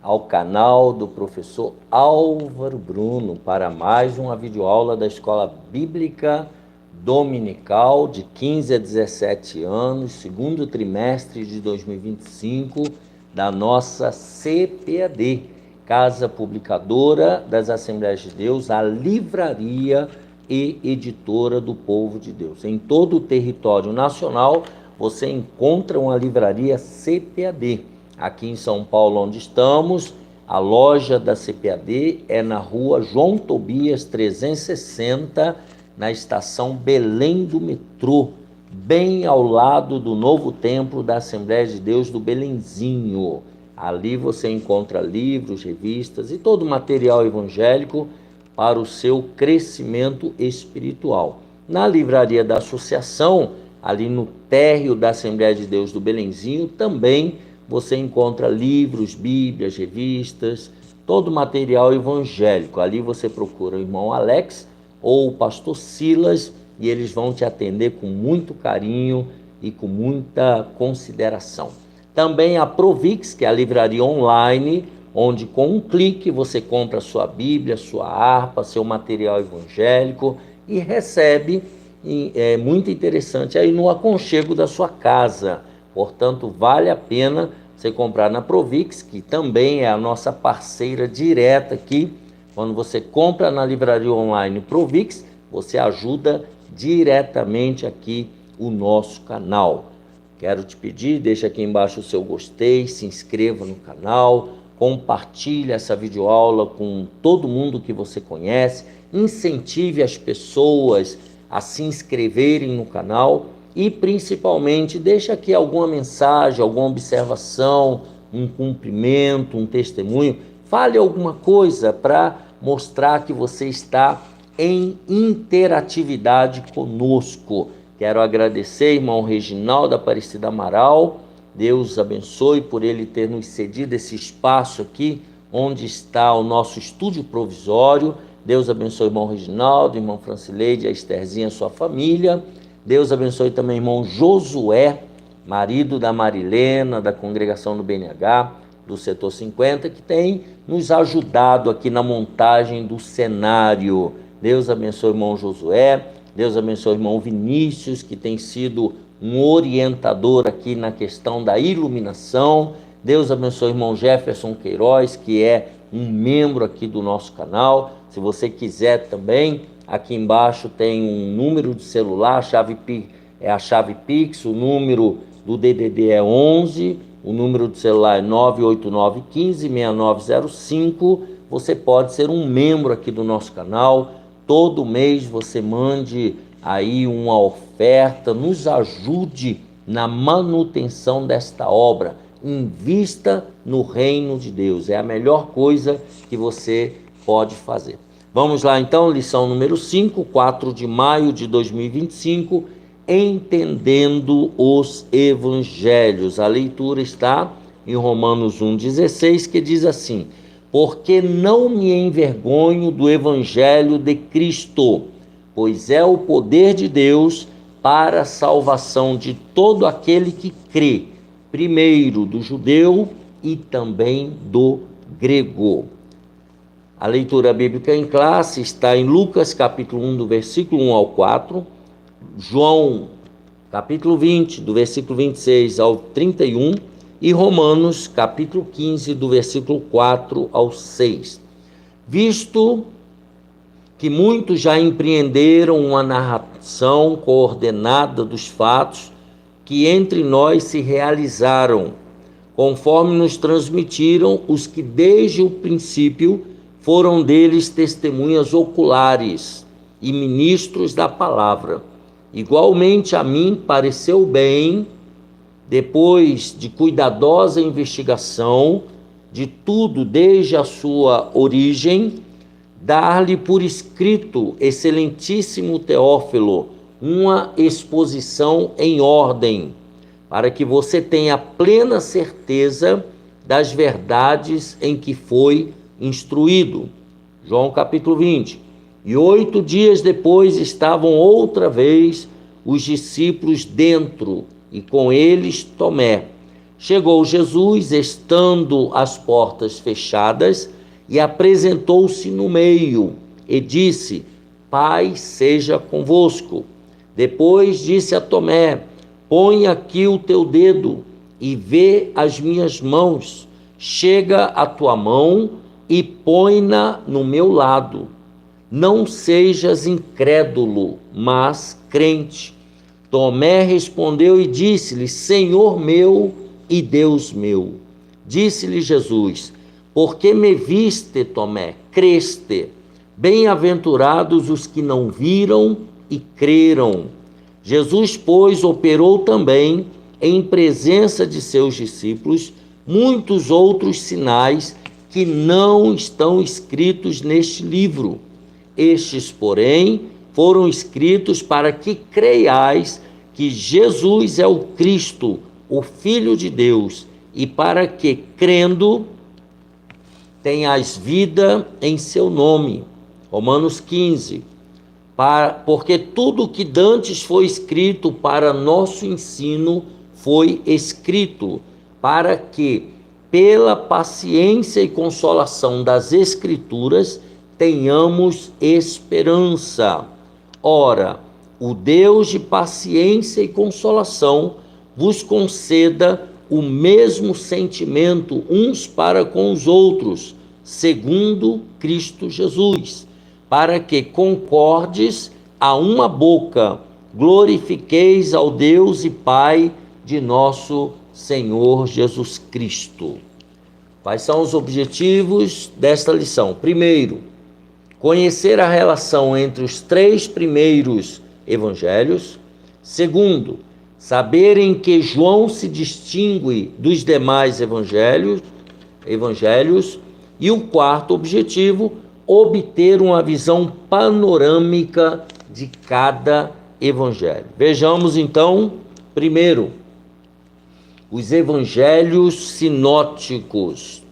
ao canal do professor Álvaro Bruno para mais uma videoaula da Escola Bíblica Dominical de 15 a 17 anos, segundo trimestre de 2025, da nossa CPAD, Casa Publicadora das Assembleias de Deus, a livraria e editora do povo de Deus. Em todo o território nacional, você encontra uma livraria CPAD. Aqui em São Paulo, onde estamos, a loja da CPAD é na rua João Tobias 360, na estação Belém do metrô, bem ao lado do novo templo da Assembleia de Deus do Belenzinho. Ali você encontra livros, revistas e todo o material evangélico para o seu crescimento espiritual. Na livraria da associação, ali no térreo da Assembleia de Deus do Belenzinho, também você encontra livros, bíblias, revistas, todo o material evangélico. Ali você procura o irmão Alex ou o pastor Silas e eles vão te atender com muito carinho e com muita consideração. Também a Provix, que é a livraria online, onde com um clique você compra sua Bíblia, sua harpa, seu material evangélico e recebe, é muito interessante, aí no aconchego da sua casa. Portanto, vale a pena você comprar na Provix, que também é a nossa parceira direta aqui. Quando você compra na livraria online Provix, você ajuda diretamente aqui o nosso canal. Quero te pedir, deixa aqui embaixo o seu gostei, se inscreva no canal, compartilhe essa videoaula com todo mundo que você conhece, incentive as pessoas a se inscreverem no canal e principalmente deixa aqui alguma mensagem, alguma observação, um cumprimento, um testemunho, fale alguma coisa para mostrar que você está em interatividade conosco. Quero agradecer, irmão Reginaldo Aparecida Amaral, Deus abençoe por ele ter nos cedido esse espaço aqui, onde está o nosso estúdio provisório. Deus abençoe, irmão Reginaldo, irmão Francileide, a Estherzinha, sua família. Deus abençoe também, irmão Josué, marido da Marilena, da congregação do BNH, do setor 50, que tem nos ajudado aqui na montagem do cenário. Deus abençoe, irmão Josué. Deus abençoe o irmão Vinícius, que tem sido um orientador aqui na questão da iluminação. Deus abençoe o irmão Jefferson Queiroz, que é um membro aqui do nosso canal. Se você quiser também, aqui embaixo tem um número de celular, a chave Pix, o número do DDD é 11, o número de celular é 989156905. Você pode ser um membro aqui do nosso canal. Todo mês você mande aí uma oferta, nos ajude na manutenção desta obra. Invista no reino de Deus, é a melhor coisa que você pode fazer. Vamos lá então, lição número 5, 4 de maio de 2025, entendendo os evangelhos. A leitura está em Romanos 1,16, que diz assim: porque não me envergonho do evangelho de Cristo, pois é o poder de Deus para a salvação de todo aquele que crê, primeiro do judeu e também do grego. A leitura bíblica em classe está em Lucas capítulo 1, do versículo 1 ao 4, João capítulo 20, do versículo 26 ao 31, e Romanos, capítulo 15, do versículo 4 ao 6. Visto que muitos já empreenderam uma narração coordenada dos fatos que entre nós se realizaram, conforme nos transmitiram os que desde o princípio foram deles testemunhas oculares e ministros da palavra. Igualmente a mim pareceu bem, depois de cuidadosa investigação de tudo desde a sua origem, dar-lhe por escrito, excelentíssimo Teófilo, uma exposição em ordem, para que você tenha plena certeza das verdades em que foi instruído. João capítulo 20. E 8 dias depois estavam outra vez os discípulos dentro, e com eles Tomé. Chegou Jesus, estando as portas fechadas, e apresentou-se no meio, e disse: Pai seja convosco. Depois disse a Tomé: Põe aqui o teu dedo e vê as minhas mãos. Chega a tua mão e põe-na no meu lado. Não sejas incrédulo, mas crente. Tomé respondeu e disse-lhe: Senhor meu e Deus meu. Disse-lhe Jesus: Porque me viste, Tomé, creste. Bem-aventurados os que não viram e creram. Jesus, pois, operou também, em presença de seus discípulos, muitos outros sinais que não estão escritos neste livro. Estes, porém, foram escritos para que creiais que Jesus é o Cristo, o Filho de Deus, e para que, crendo, tenhais vida em seu nome. Romanos 15. Porque tudo que dantes foi escrito para nosso ensino foi escrito, para que, pela paciência e consolação das Escrituras, tenhamos esperança. Ora, o Deus de paciência e consolação vos conceda o mesmo sentimento uns para com os outros, segundo Cristo Jesus, para que concordes a uma boca, glorifiqueis ao Deus e Pai de nosso Senhor Jesus Cristo. Quais são os objetivos desta lição? Primeiro, conhecer a relação entre os 3 primeiros evangelhos. Segundo, saber em que João se distingue dos demais evangelhos. E o quarto objetivo, obter uma visão panorâmica de cada evangelho. Vejamos então, primeiro, os evangelhos sinóticos.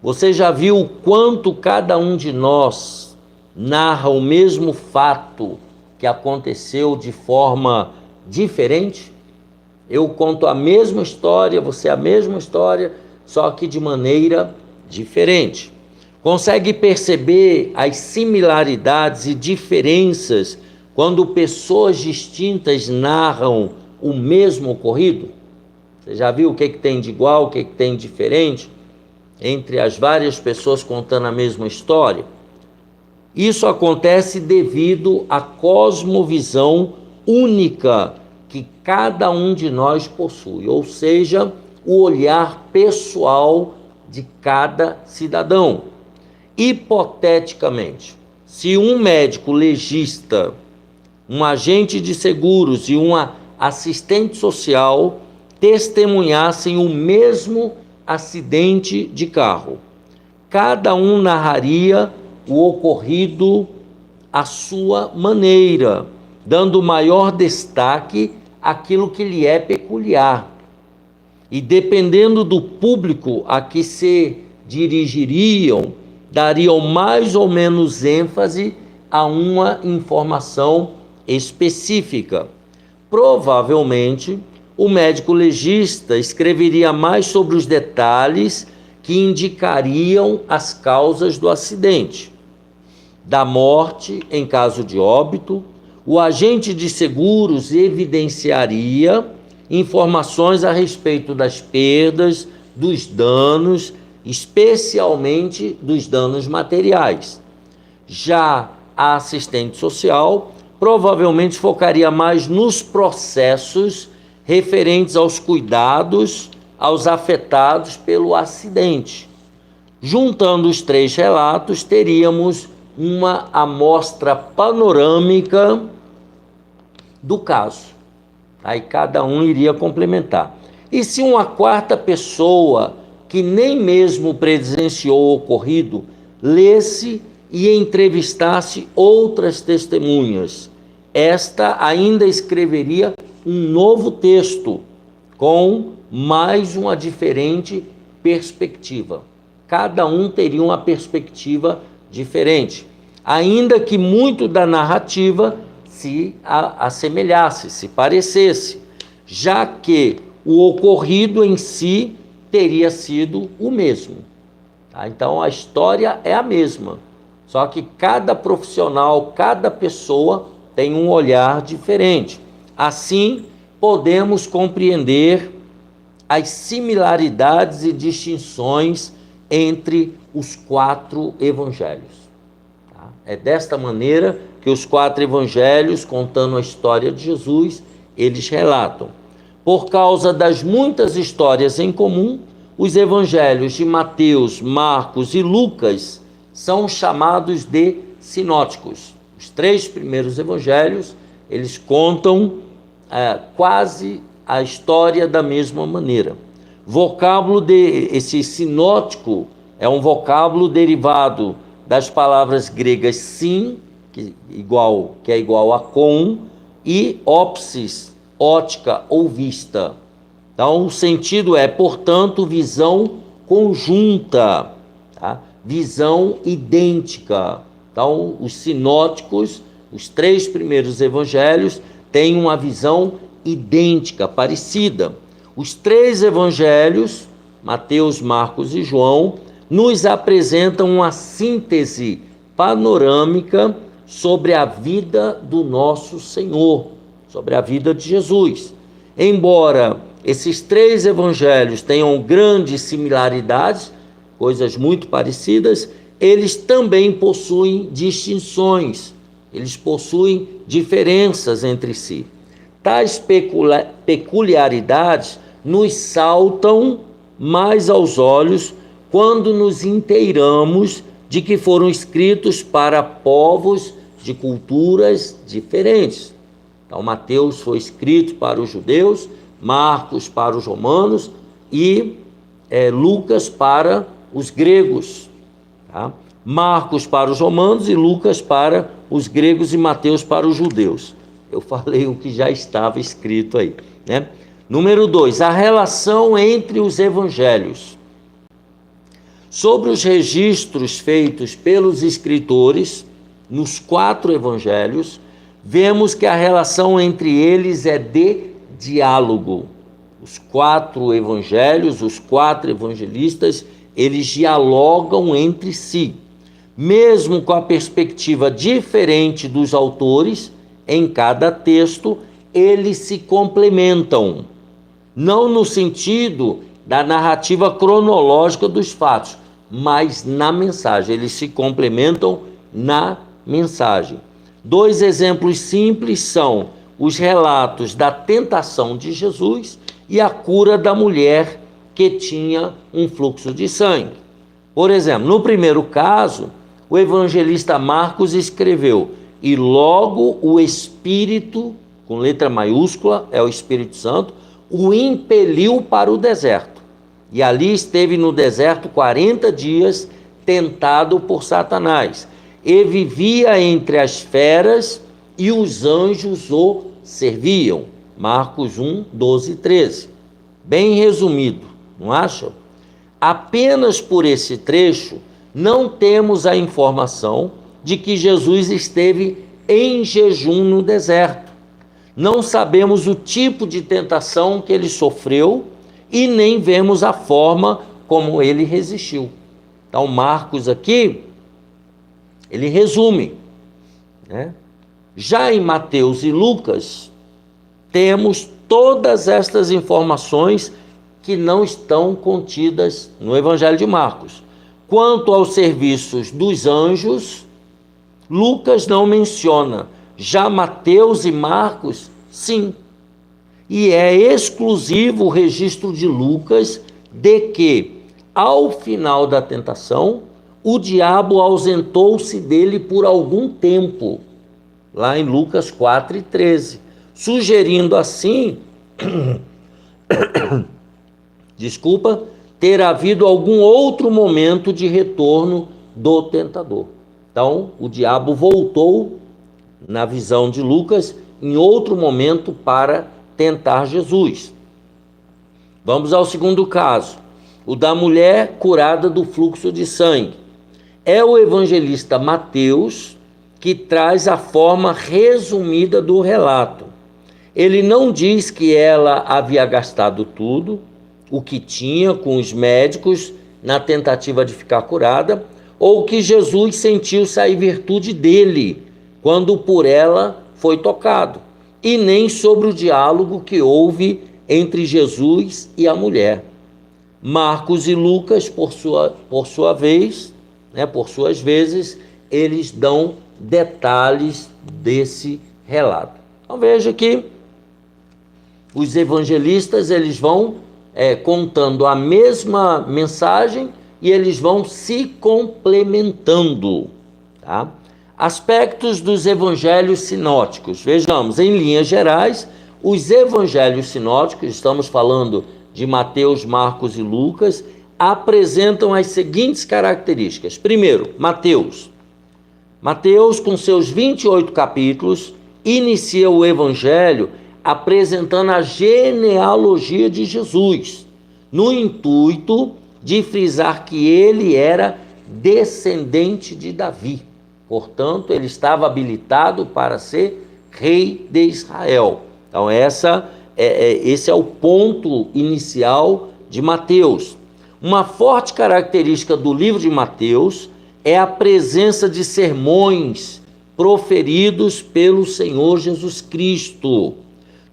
Você já viu o quanto cada um de nós narra o mesmo fato que aconteceu de forma diferente? Eu conto a mesma história, você a mesma história, só que de maneira diferente. Consegue perceber as similaridades e diferenças quando pessoas distintas narram o mesmo ocorrido? Você já viu o que tem de igual, o que tem de diferente entre as várias pessoas contando a mesma história? Isso acontece devido à cosmovisão única que cada um de nós possui, ou seja, o olhar pessoal de cada cidadão. Hipoteticamente, se um médico legista, um agente de seguros e uma assistente social testemunhassem o mesmo acidente de carro, cada um narraria o ocorrido à sua maneira, dando maior destaque àquilo que lhe é peculiar. E dependendo do público a que se dirigiriam, dariam mais ou menos ênfase a uma informação específica. Provavelmente, o médico legista escreveria mais sobre os detalhes que indicariam as causas do acidente, da morte em caso de óbito. O agente de seguros evidenciaria informações a respeito das perdas, dos danos, especialmente dos danos materiais. Já a assistente social provavelmente focaria mais nos processos referentes aos cuidados aos afetados pelo acidente. Juntando os 3 relatos, teríamos uma amostra panorâmica do caso. Aí cada um iria complementar. E se uma quarta pessoa, que nem mesmo presenciou o ocorrido, lesse e entrevistasse outras testemunhas, esta ainda escreveria um novo texto com mais uma diferente perspectiva. Cada um teria uma perspectiva diferente, ainda que muito da narrativa se assemelhasse, se parecesse, já que o ocorrido em si teria sido o mesmo. Tá? Então a história é a mesma, só que cada profissional, cada pessoa tem um olhar diferente. Assim, podemos compreender as similaridades e distinções entre os 4 evangelhos. Tá? É desta maneira que os 4 evangelhos, contando a história de Jesus, eles relatam. Por causa das muitas histórias em comum, os evangelhos de Mateus, Marcos e Lucas são chamados de sinóticos. Os 3 primeiros evangelhos, eles contam quase a história da mesma maneira. Vocábulo esse sinótico é um vocábulo derivado das palavras gregas sim, que é igual a com, e ópsis, ótica ou vista. Então, o sentido é, portanto, visão conjunta, tá? Visão idêntica. Então, os sinóticos, os 3 primeiros evangelhos, têm uma visão idêntica, parecida. Os 3 evangelhos, Mateus, Marcos e João, nos apresentam uma síntese panorâmica sobre a vida do nosso Senhor, sobre a vida de Jesus. Embora esses 3 evangelhos tenham grandes similaridades, coisas muito parecidas, eles também possuem distinções, eles possuem diferenças entre si. Tais peculiaridades nos saltam mais aos olhos quando nos inteiramos de que foram escritos para povos de culturas diferentes. Então, Mateus foi escrito para os judeus, Marcos para os romanos e Lucas para os gregos. Tá? Marcos para os romanos e Lucas para os gregos e Mateus para os judeus. Eu falei o que já estava escrito aí, né? Número 2, a relação entre os evangelhos. Sobre os registros feitos pelos escritores nos 4 evangelhos, vemos que a relação entre eles é de diálogo. Os 4 evangelhos, os 4 evangelistas, eles dialogam entre si. Mesmo com a perspectiva diferente dos autores, em cada texto, eles se complementam. Não no sentido da narrativa cronológica dos fatos, mas na mensagem. Eles se complementam na mensagem. 2 exemplos simples são os relatos da tentação de Jesus e a cura da mulher que tinha um fluxo de sangue. Por exemplo, no primeiro caso, o evangelista Marcos escreveu: e logo o Espírito, com letra maiúscula, é o Espírito Santo, o impeliu para o deserto. E ali esteve no deserto 40 dias, tentado por Satanás. E vivia entre as feras, e os anjos o serviam. Marcos 1, 12 e 13. Bem resumido, não acham? Apenas por esse trecho, não temos a informação de que Jesus esteve em jejum no deserto. Não sabemos o tipo de tentação que ele sofreu e nem vemos a forma como ele resistiu. Então, Marcos aqui, ele resume, né? Já em Mateus e Lucas, temos todas estas informações que não estão contidas no Evangelho de Marcos. Quanto aos serviços dos anjos, Lucas não menciona. Já Mateus e Marcos, sim. E é exclusivo o registro de Lucas de que, ao final da tentação, o diabo ausentou-se dele por algum tempo, lá em Lucas 4 e 13, sugerindo assim, ter havido algum outro momento de retorno do tentador. Então, o diabo voltou, na visão de Lucas, em outro momento para tentar Jesus. Vamos ao segundo caso, o da mulher curada do fluxo de sangue. É o evangelista Mateus que traz a forma resumida do relato. Ele não diz que ela havia gastado tudo o que tinha com os médicos na tentativa de ficar curada, ou que Jesus sentiu sair virtude dele quando por ela foi tocado, e nem sobre o diálogo que houve entre Jesus e a mulher. Marcos e Lucas, por sua vez, por suas vezes, eles dão detalhes desse relato. Então veja que os evangelistas eles vão contando a mesma mensagem e eles vão se complementando, tá? Aspectos dos evangelhos sinóticos. Vejamos, em linhas gerais, os evangelhos sinóticos, estamos falando de Mateus, Marcos e Lucas, apresentam as seguintes características. Primeiro, Mateus, com seus 28 capítulos, inicia o evangelho apresentando a genealogia de Jesus, no intuito de frisar que ele era descendente de Davi. Portanto, ele estava habilitado para ser rei de Israel. Então, esse é o ponto inicial de Mateus. Uma forte característica do livro de Mateus é a presença de sermões proferidos pelo Senhor Jesus Cristo.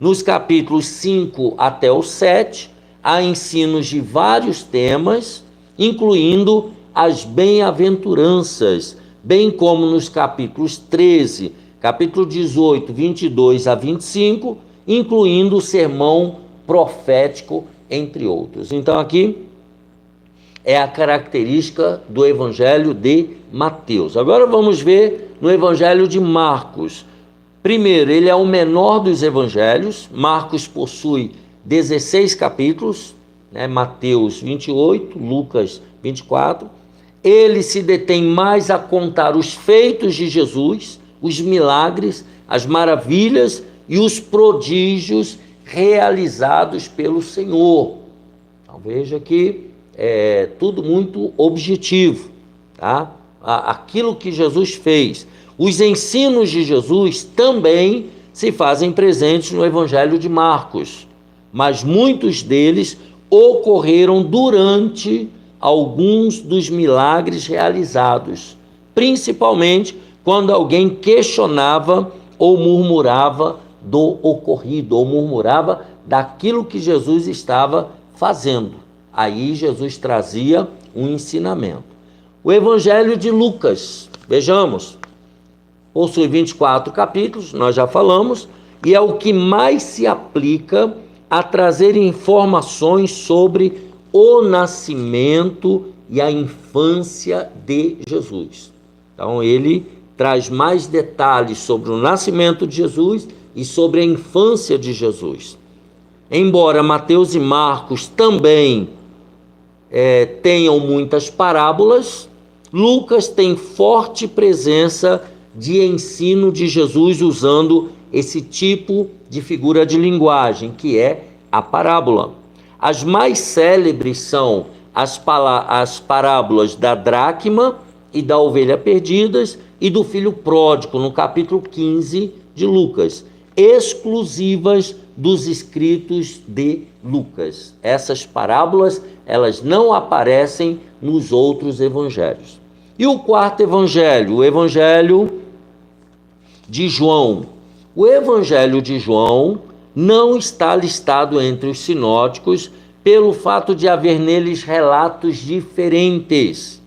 Nos capítulos 5 até o 7, há ensinos de vários temas, incluindo as bem-aventuranças, bem como nos capítulos 13, capítulo 18, 22 a 25, incluindo o sermão profético, entre outros. Então aqui é a característica do evangelho de Mateus. Agora vamos ver no evangelho de Marcos. Primeiro, ele é o menor dos evangelhos. Marcos possui 16 capítulos, Mateus 28, Lucas 24. Ele se detém mais a contar os feitos de Jesus, os milagres, as maravilhas e os prodígios realizados pelo Senhor. Então veja que é tudo muito objetivo, tá? Aquilo que Jesus fez. Os ensinos de Jesus também se fazem presentes no Evangelho de Marcos, mas muitos deles ocorreram durante alguns dos milagres realizados, principalmente quando alguém questionava ou murmurava do ocorrido, ou murmurava daquilo que Jesus estava fazendo. Aí Jesus trazia um ensinamento. O Evangelho de Lucas, vejamos, possui 24 capítulos, nós já falamos, e é o que mais se aplica a trazer informações sobre o nascimento e a infância de Jesus. Então ele traz mais detalhes sobre o nascimento de Jesus e sobre a infância de Jesus. Embora Mateus e Marcos também tenham muitas parábolas, Lucas tem forte presença de ensino de Jesus usando esse tipo de figura de linguagem, que é a parábola. As mais célebres são as parábolas da dracma e da ovelha perdidas e do filho pródigo, no capítulo 15 de Lucas, exclusivas dos escritos de Lucas. Essas parábolas, elas não aparecem nos outros evangelhos. E o quarto evangelho, o evangelho de João. O evangelho de João não está listado entre os sinóticos pelo fato de haver neles relatos diferentes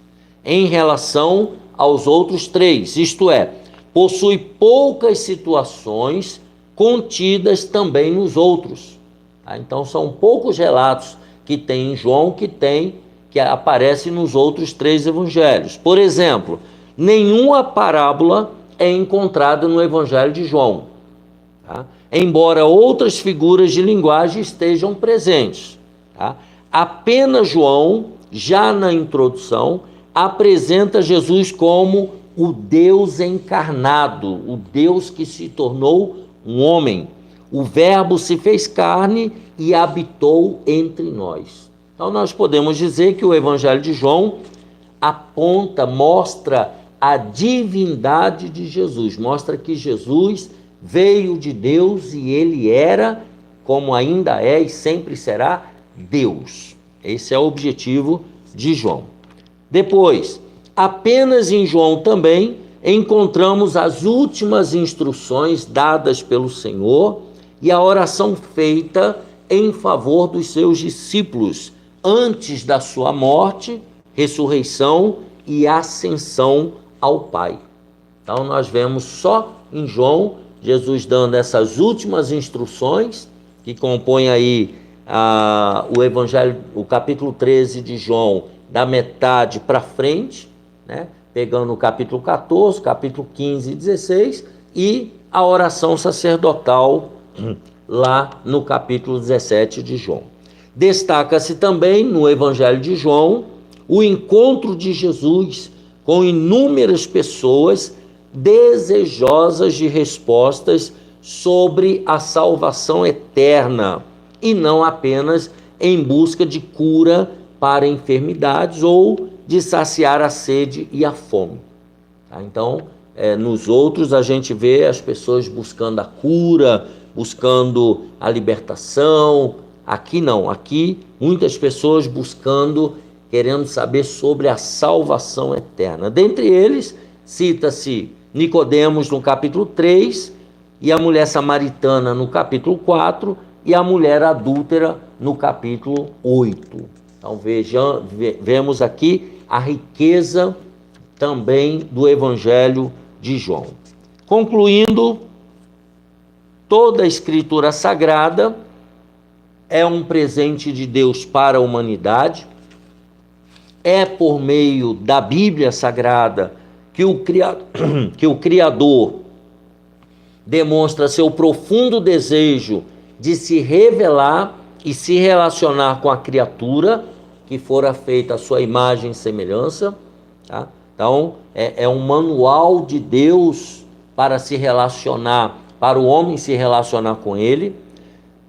em relação aos outros três, isto é, possui poucas situações contidas também nos outros. Então são poucos relatos que tem em João que aparecem nos outros três evangelhos. Por exemplo, nenhuma parábola é encontrada no evangelho de João, tá? Embora outras figuras de linguagem estejam presentes, tá? Apenas João, já na introdução, apresenta Jesus como o Deus encarnado, o Deus que se tornou um homem. O Verbo se fez carne e habitou entre nós. Então nós podemos dizer que o Evangelho de João mostra a divindade de Jesus, mostra que Jesus veio de Deus e ele era, como ainda é e sempre será, Deus. Esse é o objetivo de João. Depois, apenas em João também encontramos as últimas instruções dadas pelo Senhor e a oração feita em favor dos seus discípulos antes da sua morte, ressurreição e ascensão ao Pai. Então nós vemos só em João Jesus dando essas últimas instruções que compõem aí o Evangelho, o capítulo 13 de João, da metade para frente, né? Pegando o capítulo 14, capítulo 15 e 16, e a oração sacerdotal lá no capítulo 17 de João. Destaca-se também no Evangelho de João o encontro de Jesus com inúmeras pessoas desejosas de respostas sobre a salvação eterna e não apenas em busca de cura para enfermidades ou de saciar a sede e a fome. Tá? Então, nos outros a gente vê as pessoas buscando a cura, buscando a libertação. Aqui não, aqui muitas pessoas buscando, querendo saber sobre a salvação eterna. Dentre eles, cita-se Nicodemos no capítulo 3, e a mulher samaritana no capítulo 4, e a mulher adúltera no capítulo 8. Então vemos aqui a riqueza também do Evangelho de João. Concluindo, toda a Escritura Sagrada é um presente de Deus para a humanidade. É por meio da Bíblia Sagrada que o Criador demonstra seu profundo desejo de se revelar e se relacionar com a criatura que fora feita à sua imagem e semelhança. Tá? Então, é um manual de Deus para se relacionar, para o homem se relacionar com ele.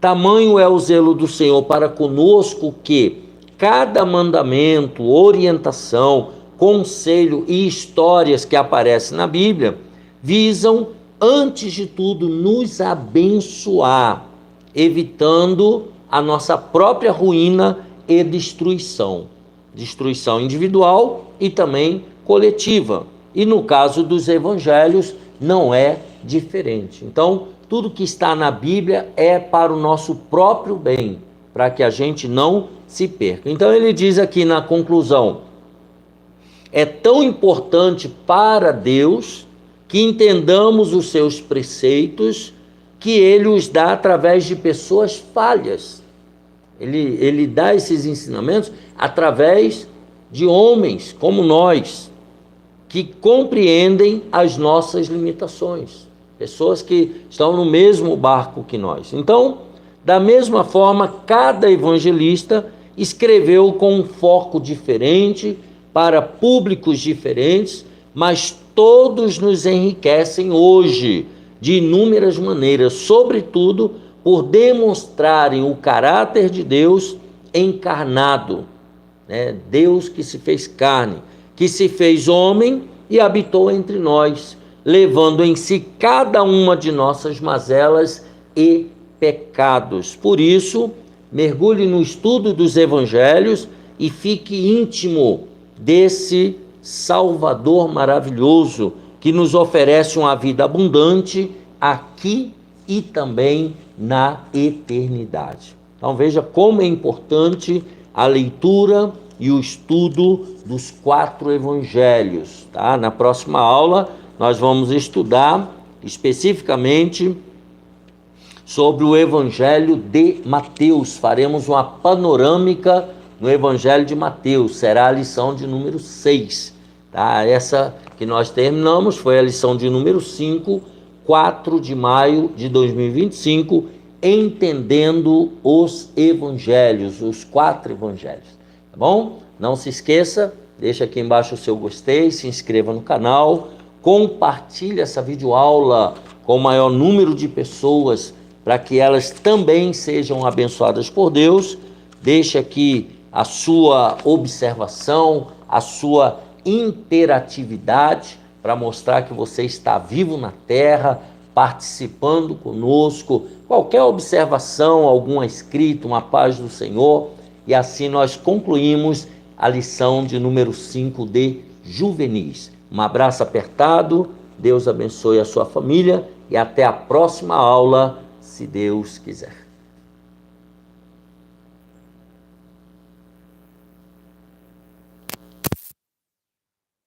Tamanho é o zelo do Senhor para conosco que cada mandamento, orientação, conselho e histórias que aparecem na Bíblia visam, antes de tudo, nos abençoar, evitando a nossa própria ruína e destruição. Destruição individual e também coletiva. E no caso dos evangelhos não é diferente. Então, tudo que está na Bíblia é para o nosso próprio bem, para que a gente não se perca. Então ele diz aqui na conclusão: é tão importante para Deus que entendamos os seus preceitos, que ele os dá através de pessoas falhas. Ele dá esses ensinamentos através de homens como nós, que compreendem as nossas limitações. Pessoas que estão no mesmo barco que nós. Então, da mesma forma, cada evangelista escreveu com um foco diferente, para públicos diferentes, mas todos nos enriquecem hoje de inúmeras maneiras, sobretudo por demonstrarem o caráter de Deus encarnado, né? Deus que se fez carne, que se fez homem e habitou entre nós, levando em si cada uma de nossas mazelas e pecados. Por isso, mergulhe no estudo dos evangelhos e fique íntimo desse Salvador maravilhoso que nos oferece uma vida abundante aqui e também na eternidade. Então veja como é importante a leitura e o estudo dos 4 evangelhos. Tá? Na próxima aula nós vamos estudar especificamente sobre o Evangelho de Mateus. Faremos uma panorâmica no Evangelho de Mateus. Será a lição de número 6. Tá? Essa que nós terminamos foi a lição de número 5, 4 de maio de 2025, entendendo os evangelhos, os 4 evangelhos. Tá bom? Não se esqueça, deixa aqui embaixo o seu gostei, se inscreva no canal, compartilhe essa videoaula com o maior número de pessoas, para que elas também sejam abençoadas por Deus. Deixe aqui a sua observação, a sua interatividade, para mostrar que você está vivo na terra, participando conosco, qualquer observação, algum escrito, uma paz do Senhor, e assim nós concluímos a lição de número 5 de Juvenis. Um abraço apertado, Deus abençoe a sua família e até a próxima aula, se Deus quiser.